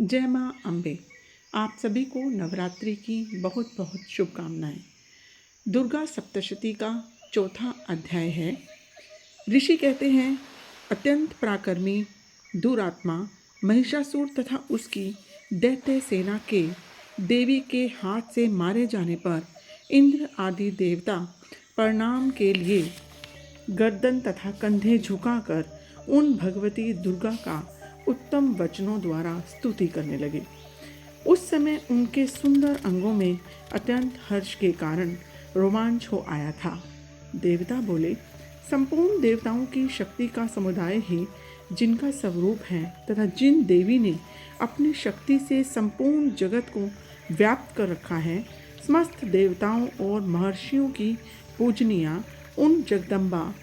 जय माँ अम्बे। आप सभी को नवरात्रि की बहुत बहुत शुभकामनाएं। दुर्गा सप्तशती का चौथा अध्याय है। ऋषि कहते हैं, अत्यंत पराक्रमी दुरात्मा महिषासुर तथा उसकी दैत्य सेना के देवी के हाथ से मारे जाने पर इंद्र आदि देवता प्रणाम के लिए गर्दन तथा कंधे झुकाकर उन भगवती दुर्गा का उत्तम वचनों द्वारा स्तुति करने लगे। उस समय उनके सुंदर अंगों में अत्यंत हर्ष के कारण रोमांच हो आया था। देवता बोले, संपूर्ण देवताओं की शक्ति का समुदाय ही जिनका स्वरूप है तथा जिन देवी ने अपनी शक्ति से संपूर्ण जगत को व्याप्त कर रखा है, समस्त देवताओं और महर्षियों की पूजनिया उन जगदम्बा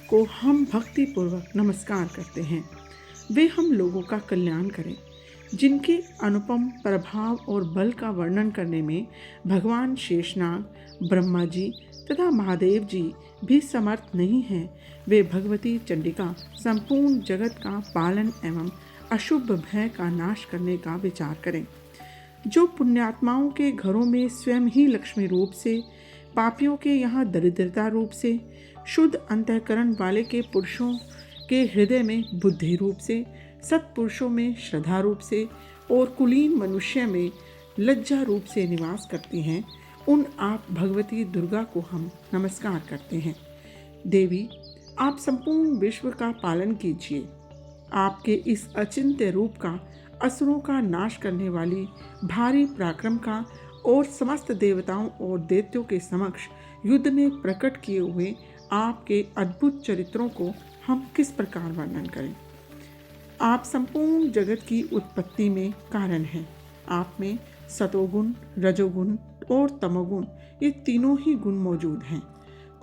को हम भक्तिपूर्वक नमस्कार करते हैं। वे हम लोगों का कल्याण करें। जिनके अनुपम प्रभाव और बल का वर्णन करने में भगवान शेषनाग, ब्रह्मा जी तथा महादेव जी भी समर्थ नहीं हैं, वे भगवती चंडिका संपूर्ण जगत का पालन एवं अशुभ भय का नाश करने का विचार करें। जो पुण्यात्माओं के घरों में स्वयं ही लक्ष्मी रूप से, पापियों के यहाँ दरिद्रता रूप से, शुद्ध अंतःकरण वाले के पुरुषों के हृदय में बुद्धि रूप से, सत्पुरुषों में श्रद्धा रूप से और कुलीन मनुष्य में लज्जा रूप से निवास करती हैं, उन आप भगवती दुर्गा को हम नमस्कार करते हैं। देवी, आप संपूर्ण विश्व का पालन कीजिए। आपके इस अचिंत्य रूप का, असुरों का नाश करने वाली भारी पराक्रम का और समस्त देवताओं और दैत्यों के समक्ष युद्ध में प्रकट किए हुए आपके अद्भुत चरित्रों को हम किस प्रकार वर्णन करें। आप संपूर्ण जगत की उत्पत्ति में कारण हैं। आप में सतोगुण, रजोगुण और तमोगुण, ये तीनों ही गुण मौजूद हैं,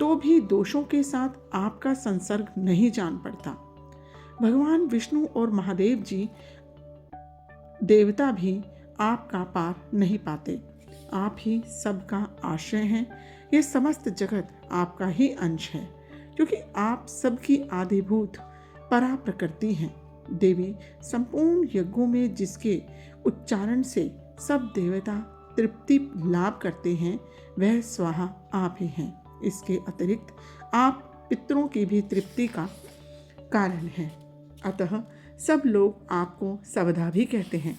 तो भी दोषों के साथ आपका संसर्ग नहीं जान पड़ता। भगवान विष्णु और महादेव जी देवता भी आपका पार नहीं पाते। आप ही सबका आश्रय हैं। ये समस्त जगत आपका ही अंश है, क्योंकि आप सबकी आदिभूत परा प्रकृति हैं। देवी, संपूर्ण यज्ञों में जिसके उच्चारण से सब देवता तृप्ति लाभ करते हैं, वह स्वाहा आप ही हैं। इसके अतिरिक्त आप पितरों की भी तृप्ति का कारण हैं। अतः सब लोग आपको सबधा भी कहते हैं।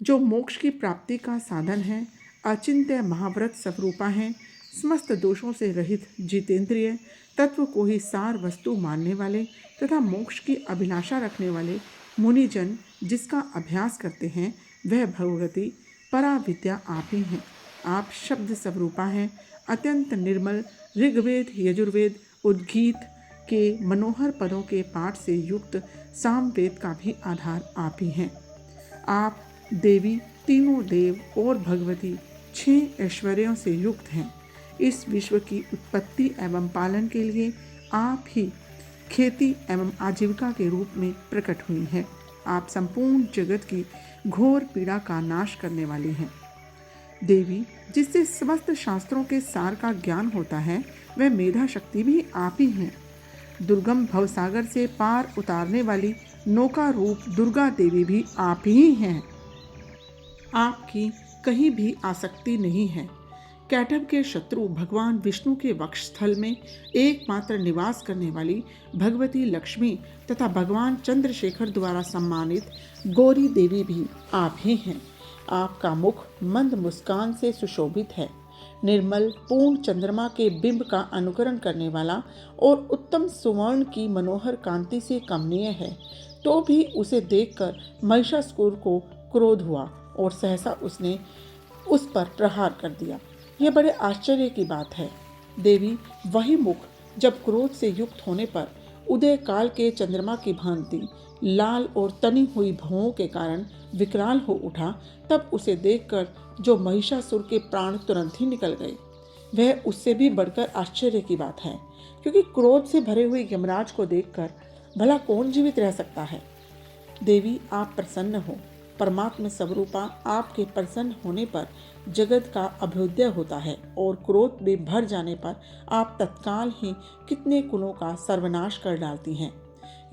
जो मोक्ष की प्राप्ति का साधन है, अचिंत्य महाव्रत स्वरूपा हैं, समस्त दोषों से रहित जितेंद्रिय, तत्व को ही सार वस्तु मानने वाले तथा मोक्ष की अभिलाषा रखने वाले मुनिजन जिसका अभ्यास करते हैं, वह भगवती पराविद्या आप ही हैं। आप शब्द स्वरूपा हैं। अत्यंत निर्मल ऋग्वेद, यजुर्वेद, उद्गीत के मनोहर पदों के पाठ से युक्त सामवेद का भी आधार आप ही हैं। आप देवी तीनों देव और भगवती 6 ऐश्वर्यों से युक्त हैं। इस विश्व की उत्पत्ति एवं पालन के लिए आप ही खेती एवं आजीविका के रूप में प्रकट हुई हैं। आप संपूर्ण जगत की घोर पीड़ा का नाश करने वाली हैं। देवी, जिससे समस्त शास्त्रों के सार का ज्ञान होता है, वह मेधा शक्ति भी आप ही हैं। दुर्गम भवसागर से पार उतारने वाली नौका रूप दुर्गा देवी भी आप ही हैं। आपकी कहीं भी आसक्ति नहीं है। कैटभ के शत्रु भगवान विष्णु के वक्षस्थल में एकमात्र निवास करने वाली भगवती लक्ष्मी तथा भगवान चंद्रशेखर द्वारा सम्मानित गौरी देवी भी आप ही हैं। आपका मुख मंद मुस्कान से सुशोभित है। निर्मल पूर्ण चंद्रमा के बिंब का अनुकरण करने वाला और उत्तम सुवर्ण की मनोहर कांति से कमनीय है, तो भी उसे देखकर महिषासुर को क्रोध हुआ और सहसा उसने उस पर प्रहार कर दिया। यह बड़े आश्चर्य की बात है। देवी, वही मुख जब क्रोध से युक्त होने पर उदय काल के चंद्रमा की भांति लाल और तनी हुई भौं के कारण विकराल हो उठा, तब उसे देखकर जो महिषासुर के प्राण तुरंत ही निकल गए। वह उससे भी बढ़कर आश्चर्य की बात है, क्योंकि क्रोध से भरे हुए यमराज को देखकर भला कौन जीवित रह सकता है। देवी, आप प्रसन्न हो। परमात्मा स्वरूपा आपके प्रसन्न होने पर जगत का अभ्युदय होता है और क्रोध में भर जाने पर आप तत्काल ही कितने कुलों का सर्वनाश कर डालती हैं।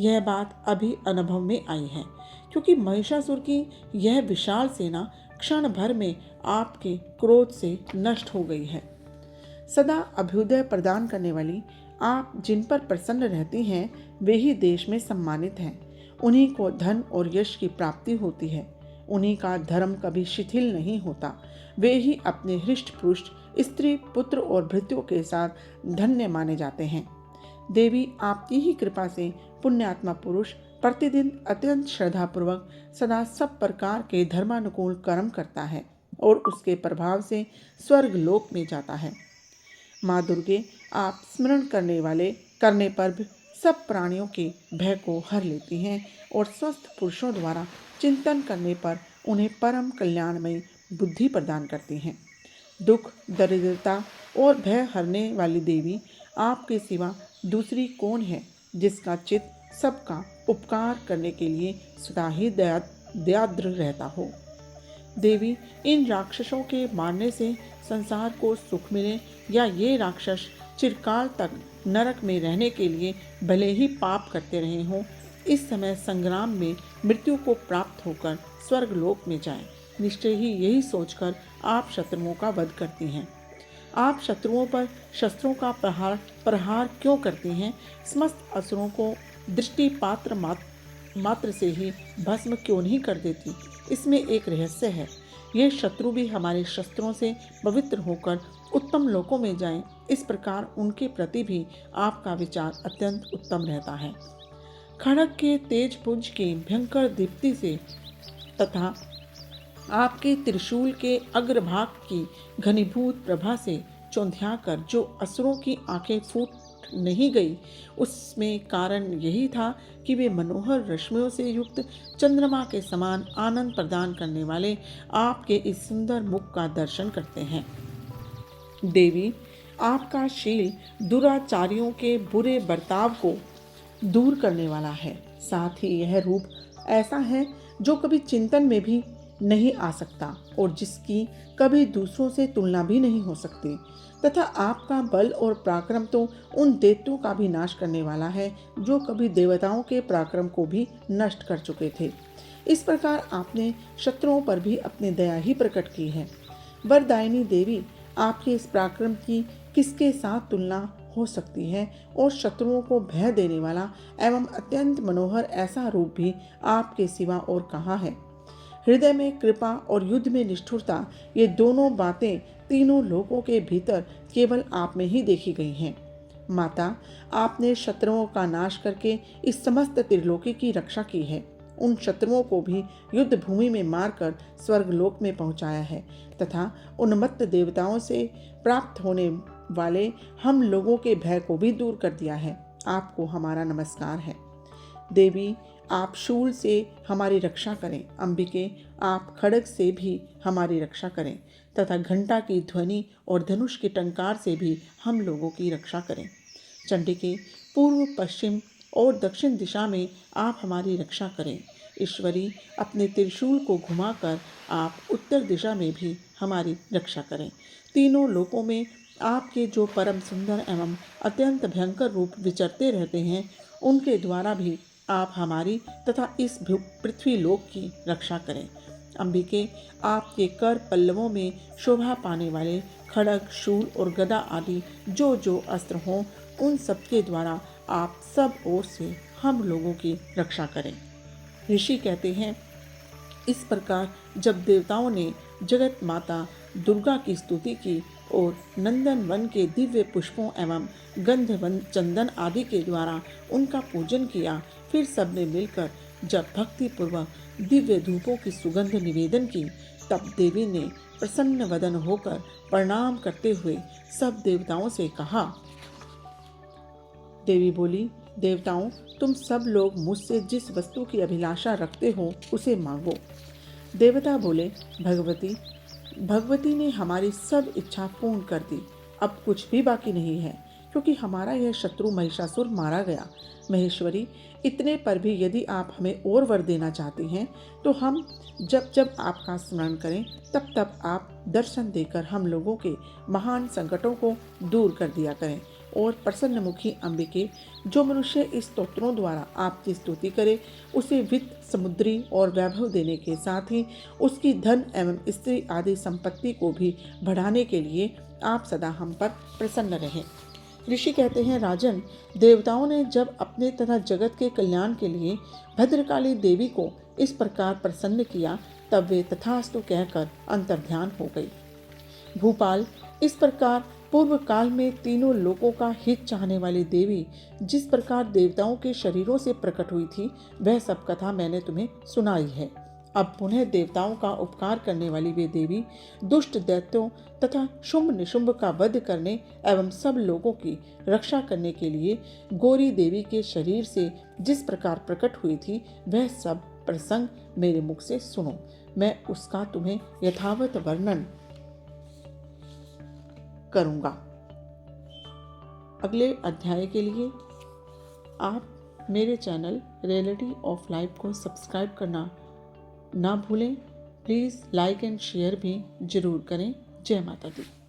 यह बात अभी अनुभव में आई है, क्योंकि महिषासुर की यह विशाल सेना क्षण भर में आपके क्रोध से नष्ट हो गई है। सदा अभ्युदय प्रदान करने वाली आप जिन पर प्रसन्न रहती हैं वे ही देश में सम्मानित हैं। उन्हीं को धन और यश की प्राप्ति होती है। उन्हीं का धर्म कभी शिथिल नहीं होता। वे ही अपने हृष्ट पुष्ट स्त्री पुत्र और भृत्यों के साथ धन्य माने जाते हैं। देवी आपकी ही कृपा से पुण्यात्मा पुरुष प्रतिदिन अत्यंत श्रद्धापूर्वक सदा सब प्रकार के धर्मानुकूल कर्म करता है और उसके प्रभाव से स्वर्ग लोक में जाता है। माँ दुर्गे आप स्मरण करने पर भी सब प्राणियों के भय को हर लेती हैं और स्वस्थ पुरुषों द्वारा चिंतन करने पर उन्हें परम कल्याणमयी बुद्धि प्रदान करती हैं। दुख, दरिद्रता और भय हरने वाली देवी आपके सिवा दूसरी कौन है जिसका चित्त सबका उपकार करने के लिए सदा ही दयाद्र रहता हो। देवी, इन राक्षसों के मारने से संसार को सुख मिले या ये राक्षस चिरकाल तक नरक में रहने के लिए भले ही पाप करते रहे हों, इस समय संग्राम में मृत्यु को प्राप्त होकर स्वर्गलोक में जाएं। निश्चय ही यही सोचकर आप शत्रुओं का वध करती हैं। आप शत्रुओं पर शस्त्रों का प्रहार क्यों करती हैं? समस्त असुरों को दृष्टि पात्र मात्र से ही भस्म क्यों नहीं कर देती? इसमें एक रहस्य है। ये शत्रु भी हमारे शस्त्रों से पवित्र होकर उत्तम लोकों में जाएं, इस प्रकार उनके प्रति भी आपका विचार अत्यंत उत्तम रहता है। खड़ग के तेज पुंज की भयंकर दीप्ति से तथा आपके त्रिशूल के अग्रभाग की घनीभूत प्रभा से चौंधियाकर जो असुरों की आंखें फूट नहीं गई, उसमें कारण यही था कि वे मनोहर रश्मियों से युक्त चंद्रमा के समान आनंद प्रदान करने वाले आपके इस सुंदर मुख का दर्शन करते हैं। देवी, आपका शील दुराचारियों के बुरे बर्ताव को दूर करने वाला है। साथ ही यह रूप ऐसा है जो कभी चिंतन में भी नहीं आ सकता और जिसकी कभी दूसरों से तुलना भी नहीं हो सकती, तथा आपका बल और पराक्रम तो उन दैत्यों का भी नाश करने वाला है जो कभी देवताओं के पराक्रम को भी नष्ट कर चुके थे। इस प्रकार आपने शत्रुओं पर भी अपनी दया ही प्रकट की है। वरदायिनी देवी, आपके इस पराक्रम की किसके साथ तुलना हो सकती है और शत्रुओं को भय देने वाला एवं अत्यंत मनोहर ऐसा रूप भी आपके सिवा और कहाँ है। हृदय में कृपा और युद्ध में निष्ठुरता, ये दोनों बातें तीनों लोकों के भीतर केवल आप में ही देखी गई हैं। माता, आपने शत्रुओं का नाश करके इस समस्त त्रिलोकी की रक्षा की है। उन शत्रुओं को भी युद्ध भूमि में मारकर स्वर्गलोक में पहुंचाया है तथा उन्मत्त देवताओं से प्राप्त होने वाले हम लोगों के भय को भी दूर कर दिया है। आपको हमारा नमस्कार है। देवी, आप शूल से हमारी रक्षा करें। अंबिके, आप खड्ग से भी हमारी रक्षा करें तथा घंटा की ध्वनि और धनुष के टंकार से भी हम लोगों की रक्षा करें। चंडिके, पूर्व, पश्चिम और दक्षिण दिशा में आप हमारी रक्षा करें। ईश्वरी, अपने त्रिशूल को घुमाकर आप उत्तर दिशा में भी हमारी रक्षा करें। तीनों लोकों में आपके जो परम सुंदर एवं अत्यंत भयंकर रूप विचरते रहते हैं, उनके द्वारा भी आप हमारी तथा इस पृथ्वी लोक की रक्षा करें। अंबिके, आपके कर पल्लवों में शोभा पाने वाले खड्ग, शूल और गदा आदि जो जो अस्त्र हों, उन सबके द्वारा आप सब ओर से हम लोगों की रक्षा करें। ऋषि कहते हैं, इस प्रकार जब देवताओं ने जगत माता दुर्गा की स्तुति की और नंदन वन के दिव्य पुष्पों एवं गंधवन चंदन आदि के द्वारा उनका पूजन किया, फिर सबने मिलकर जब भक्ति पूर्वक दिव्य धूपों की सुगंध निवेदन की, तब देवी ने प्रसन्न वदन होकर प्रणाम करते हुए सब देवताओं से कहा। देवी बोली, देवताओं, तुम सब लोग मुझसे जिस वस्तु की अभिलाषा रखते हो उसे मांगो। देवता बोले, भगवती ने हमारी सब इच्छा पूर्ण कर दी। अब कुछ भी बाकी नहीं है, क्योंकि हमारा यह शत्रु महिषासुर मारा गया। महेश्वरी, इतने पर भी यदि आप हमें और वर देना चाहती हैं, तो हम जब जब आपका स्मरण करें तब तब आप दर्शन देकर हम लोगों के महान संकटों को दूर कर दिया करें और प्रसन्नमुखी अंबिके, जो मनुष्य इस स्तोत्रों द्वारा आपकी स्तुति करे उसे वित्त, समुद्री और वैभव देने के साथ ही उसकी धन एवं स्त्री आदि संपत्ति को भी बढ़ाने के लिए आप सदा हम पर प्रसन्न रहें। ऋषि कहते हैं, राजन, देवताओं ने जब अपने तथा जगत के कल्याण के लिए भद्रकाली देवी को इस प्रकार प्रसन्न किया तब वे तथास्तु कहकर अंतर्ध्यान हो गई। भूपाल, इस प्रकार पूर्व काल में तीनों लोकों का हित चाहने वाली देवी जिस प्रकार देवताओं के शरीरों से प्रकट हुई थी, वह सब कथा मैंने तुम्हें सुनाई है। अब पुनः देवताओं का उपकार करने वाली वे देवी दुष्ट दैत्यों तथा शुंभ निशुंभ का वध करने एवं सब लोगों की रक्षा करने के लिए गौरी देवी के शरीर से जिस प्रकार प्रकट हुई थी, वह सब प्रसंग मेरे मुख से सुनो। मैं उसका तुम्हें यथावत वर्णन करूंगा। अगले अध्याय के लिए आप मेरे चैनल रियलिटी ऑफ लाइफ को सब्सक्राइब करना ना भूलें। प्लीज़ लाइक एंड शेयर भी जरूर करें। जय माता दी।